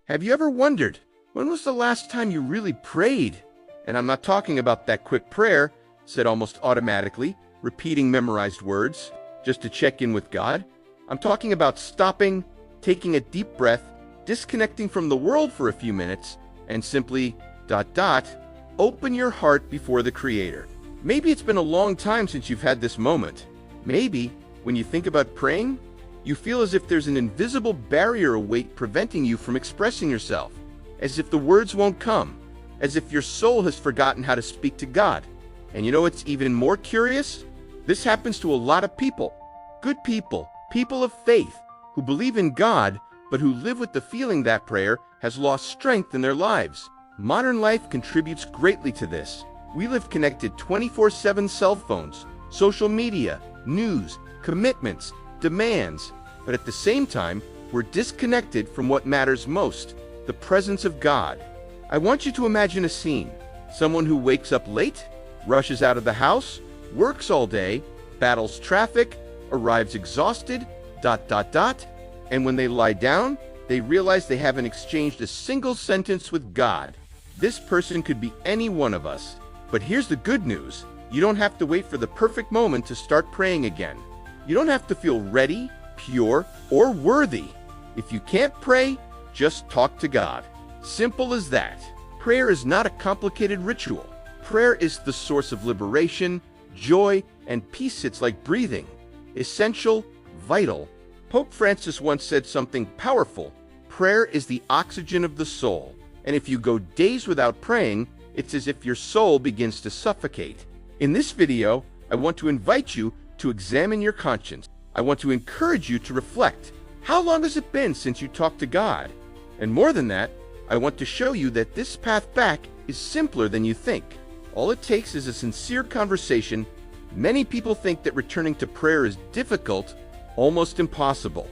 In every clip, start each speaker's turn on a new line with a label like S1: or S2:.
S1: Have you ever wondered, when was the last time you really prayed? And I'm not talking about that quick prayer, said almost automatically, repeating memorized words, just to check in with God. I'm talking about stopping, taking a deep breath, disconnecting from the world for a few minutes, and simply, open your heart before the Creator. Maybe it's been a long time since you've had this moment. Maybe, when you think about praying, you feel as if there's an invisible barrier or weight preventing you from expressing yourself, as if the words won't come, as if your soul has forgotten how to speak to God. And you know what's even more curious? This happens to a lot of people. Good people, people of faith, who believe in God, but who live with the feeling that prayer has lost strength in their lives. Modern life contributes greatly to this. We live connected 24/7 cell phones, social media, news, commitments, demands, but at the same time, we're disconnected from what matters most, the presence of God. I want you to imagine a scene. Someone who wakes up late, rushes out of the house, works all day, battles traffic, arrives exhausted, and when they lie down, they realize they haven't exchanged a single sentence with God. This person could be any one of us. But here's the good news. You don't have to wait for the perfect moment to start praying again. You don't have to feel ready, pure, or worthy. If you can't pray, just talk to God. Simple as that. Prayer is not a complicated ritual. Prayer is the source of liberation, joy, and peace. It's like breathing. Essential, vital. Pope Francis once said something powerful. Prayer is the oxygen of the soul. And if you go days without praying, it's as if your soul begins to suffocate. In this video, I want to invite you to examine your conscience. I want to encourage you to reflect. How long has it been since you talked to God? And more than that, I want to show you that this path back is simpler than you think. All it takes is a sincere conversation. Many people think that returning to prayer is difficult, almost impossible.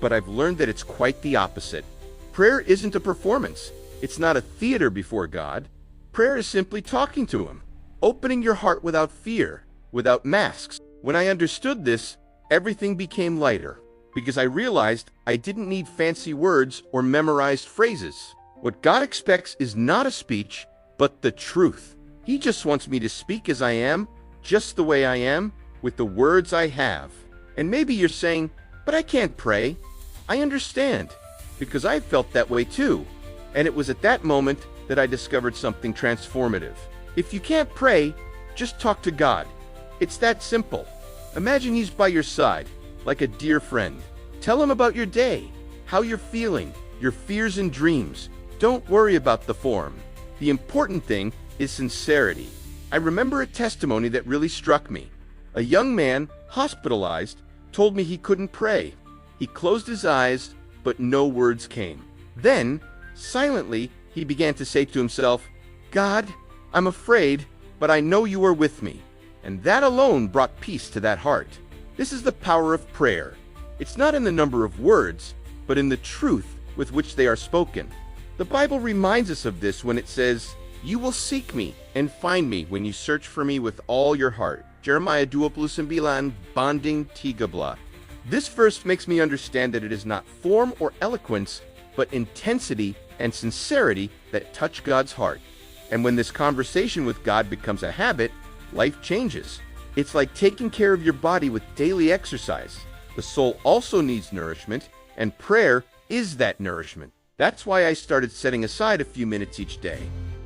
S1: But I've learned that it's quite the opposite. Prayer isn't a performance. It's not a theater before God. Prayer is simply talking to Him, opening your heart without fear, without masks. When I understood this, everything became lighter, because I realized I didn't need fancy words or memorized phrases. What God expects is not a speech, but the truth. He just wants me to speak as I am, just the way I am, with the words I have. And maybe you're saying, but I can't pray. I understand, because I felt that way too. And it was at that moment that I discovered something transformative. If you can't pray, just talk to God. It's that simple. Imagine He's by your side, like a dear friend. Tell Him about your day, how you're feeling, your fears and dreams. Don't worry about the form. The important thing is sincerity. I remember a testimony that really struck me. A young man, hospitalized, told me he couldn't pray. He closed his eyes, but no words came. Then, silently, he began to say to himself, God, I'm afraid, but I know you are with me. And that alone brought peace to that heart. This is the power of prayer. It's not in the number of words, but in the truth with which they are spoken. The Bible reminds us of this when it says, you will seek me and find me when you search for me with all your heart. Jeremiah 29, bonding tigabla. This verse makes me understand that it is not form or eloquence, but intensity and sincerity that touch God's heart. And when this conversation with God becomes a habit, life changes. It's like taking care of your body with daily exercise. The soul also needs nourishment, and prayer is that nourishment. That's why I started setting aside a few minutes each day.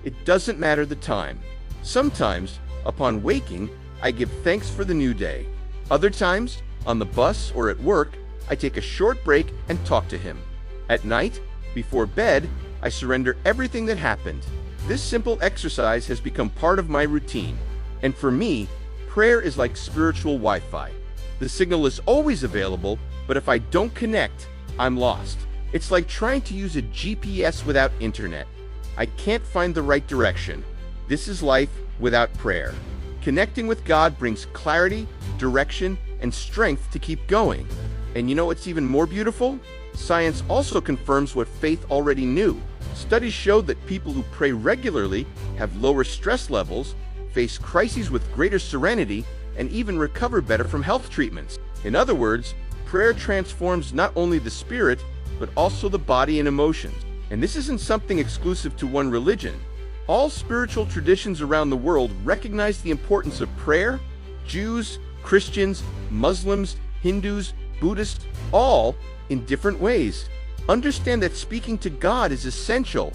S1: It doesn't matter the time. Sometimes, upon waking, I give thanks for the new day. Other times, on the bus or at work, I take a short break and talk to Him. At night, before bed, I surrender everything that happened. This simple exercise has become part of my routine. And for me, prayer is like spiritual Wi-Fi. The signal is always available, but if I don't connect, I'm lost. It's like trying to use a GPS without internet. I can't find the right direction. This is life without prayer. Connecting with God brings clarity, direction, and strength to keep going. And you know what's even more beautiful? Science also confirms what faith already knew. Studies show that people who pray regularly have lower stress levels, face crises with greater serenity, and even recover better from health treatments. In other words, prayer transforms not only the spirit, but also the body and emotions. And this isn't something exclusive to one religion. All spiritual traditions around the world recognize the importance of prayer. Jews, Christians, Muslims, Hindus, Buddhists, all in different ways. Understand that speaking to God is essential.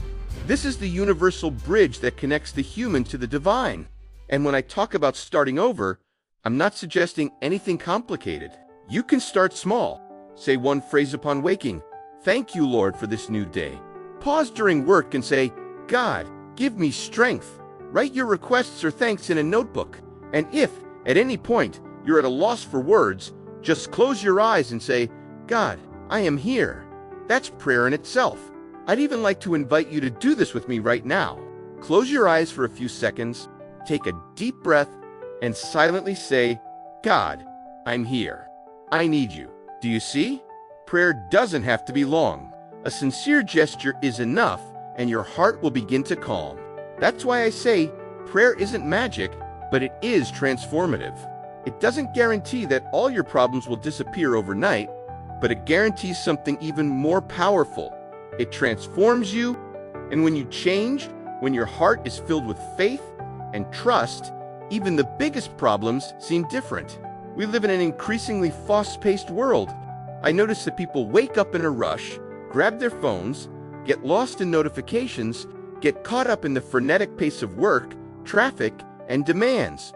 S1: This is the universal bridge that connects the human to the divine. And when I talk about starting over, I'm not suggesting anything complicated. You can start small. Say one phrase upon waking. Thank you, Lord, for this new day. Pause during work and say, God, give me strength. Write your requests or thanks in a notebook. And if, at any point, you're at a loss for words, just close your eyes and say, God, I am here. That's prayer in itself. I'd even like to invite you to do this with me right now. Close your eyes for a few seconds, take a deep breath, and silently say, God, I'm here. I need you. Do you see? Prayer doesn't have to be long. A sincere gesture is enough, and your heart will begin to calm. That's why I say prayer isn't magic, but it is transformative. It doesn't guarantee that all your problems will disappear overnight, but it guarantees something even more powerful. It transforms you, and when you change, when your heart is filled with faith and trust, even the biggest problems seem different. We live in an increasingly fast-paced world. I notice that people wake up in a rush, grab their phones, get lost in notifications, get caught up in the frenetic pace of work, traffic, and demands, ...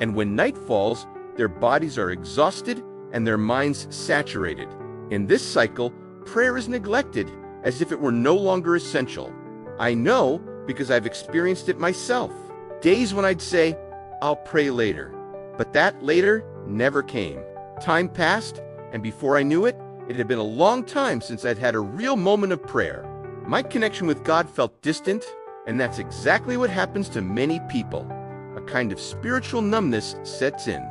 S1: And when night falls, their bodies are exhausted and their minds saturated. In this cycle, prayer is neglected as if it were no longer essential. I know because I've experienced it myself. Days when I'd say, I'll pray later. But that later never came. Time passed, and before I knew it, it had been a long time since I'd had a real moment of prayer. My connection with God felt distant, and that's exactly what happens to many people. A kind of spiritual numbness sets in.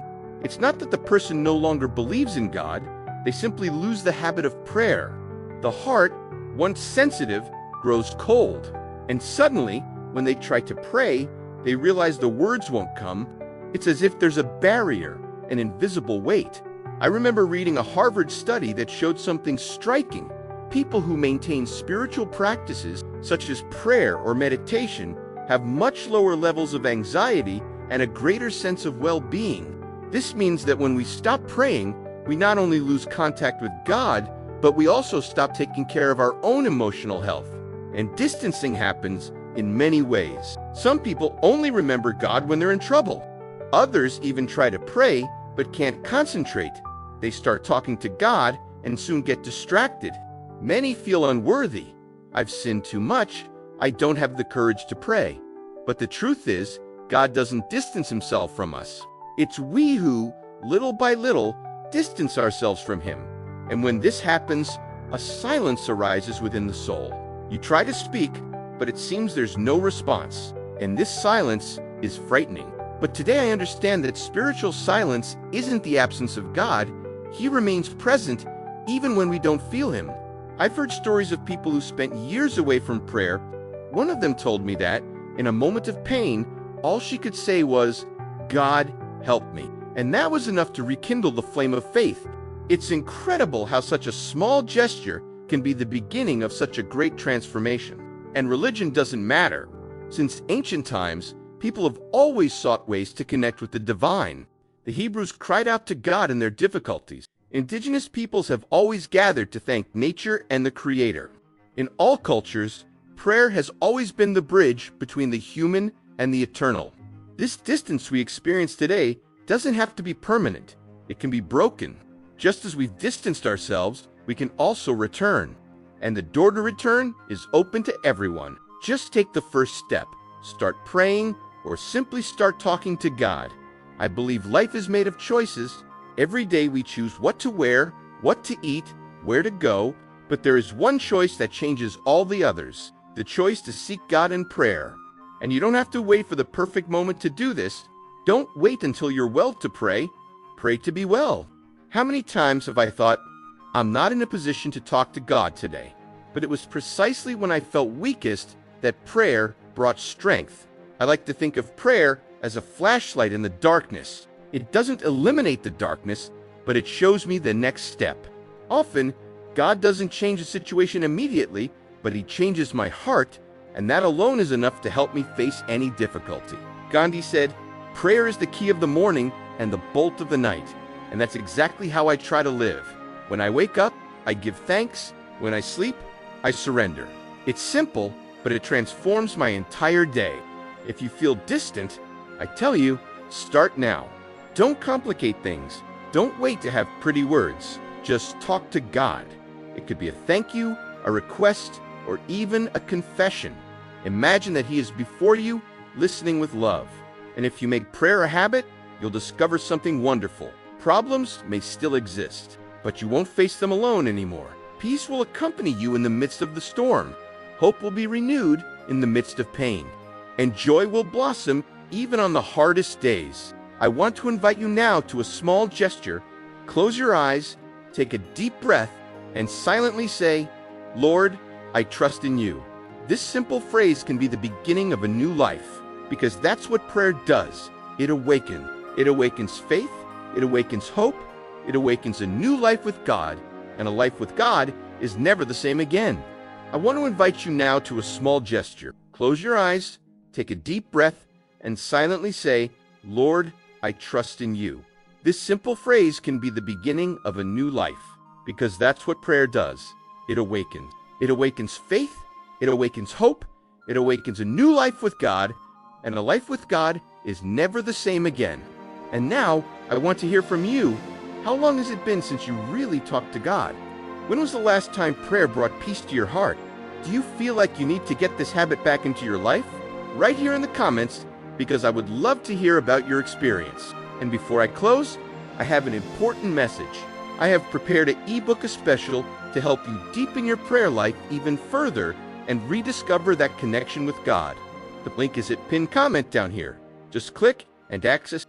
S1: It's not that the person no longer believes in God, they simply lose the habit of prayer. The heart, once sensitive, grows cold. And suddenly, when they try to pray, they realize the words won't come. It's as if there's a barrier, an invisible weight. I remember reading a Harvard study that showed something striking. People who maintain spiritual practices, such as prayer or meditation, have much lower levels of anxiety and a greater sense of well-being. This means that when we stop praying, we not only lose contact with God, but we also stop taking care of our own emotional health. And distancing happens in many ways. Some people only remember God when they're in trouble. Others even try to pray, but can't concentrate. They start talking to God and soon get distracted. Many feel unworthy. I've sinned too much. I don't have the courage to pray. But the truth is, God doesn't distance himself from us. It's we who, little by little, distance ourselves from him. And when this happens, a silence arises within the soul. You try to speak, but it seems there's no response. And this silence is frightening. But today I understand that spiritual silence isn't the absence of God. He remains present even when we don't feel him. I've heard stories of people who spent years away from prayer. One of them told me that, in a moment of pain, all she could say was, God, help me. And that was enough to rekindle the flame of faith. It's incredible how such a small gesture can be the beginning of such a great transformation. And religion doesn't matter. Since ancient times, people have always sought ways to connect with the divine. The Hebrews cried out to God in their difficulties. Indigenous peoples have always gathered to thank nature and the Creator. In all cultures, prayer has always been the bridge between the human and the eternal. This distance we experience today doesn't have to be permanent. It can be broken. Just as we've distanced ourselves, we can also return. And the door to return is open to everyone. Just take the first step. Start praying or simply start talking to God. I believe life is made of choices. Every day we choose what to wear, what to eat, where to go, but there is one choice that changes all the others, the choice to seek God in prayer. And you don't have to wait for the perfect moment to do this. Don't wait until you're well to pray. Pray to be well. How many times have I thought, I'm not in a position to talk to God today? But it was precisely when I felt weakest that prayer brought strength. I like to think of prayer as a flashlight in the darkness. It doesn't eliminate the darkness, but it shows me the next step. Often, God doesn't change the situation immediately. but he changes my heart, and that alone is enough to help me face any difficulty. Gandhi said, "Prayer is the key of the morning and the bolt of the night." And that's exactly how I try to live. When I wake up, I give thanks. When I sleep, I surrender. It's simple, but it transforms my entire day. If you feel distant, I tell you, start now. Don't complicate things. Don't wait to have pretty words. Just talk to God. It could be a thank you, a request, or even a confession. Imagine that He is before you, listening with love. And if you make prayer a habit, you'll discover something wonderful. Problems may still exist, but you won't face them alone anymore. Peace will accompany you in the midst of the storm. Hope will be renewed in the midst of pain. And joy will blossom even on the hardest days. I want to invite you now to a small gesture. Close your eyes, take a deep breath, and silently say, "Lord, I trust in you." This simple phrase can be the beginning of a new life, because that's what prayer does. It awakens. It awakens faith, it awakens hope, it awakens a new life with God, and a life with God is never the same again. I want to invite you now to a small gesture. Close your eyes, take a deep breath, and silently say, "Lord, I trust in you." This simple phrase can be the beginning of a new life, because that's what prayer does. It awakens. It awakens faith, it awakens hope, it awakens a new life with God, and a life with God is never the same again. And now, I want to hear from you. How long has it been since you really talked to God? When was the last time prayer brought peace to your heart? Do you feel like you need to get this habit back into your life? Write here in the comments, because I would love to hear about your experience. And before I close, I have an important message. I have prepared an ebook special to help you deepen your prayer life even further and rediscover that connection with God. The link is at pinned comment down here. Just click and access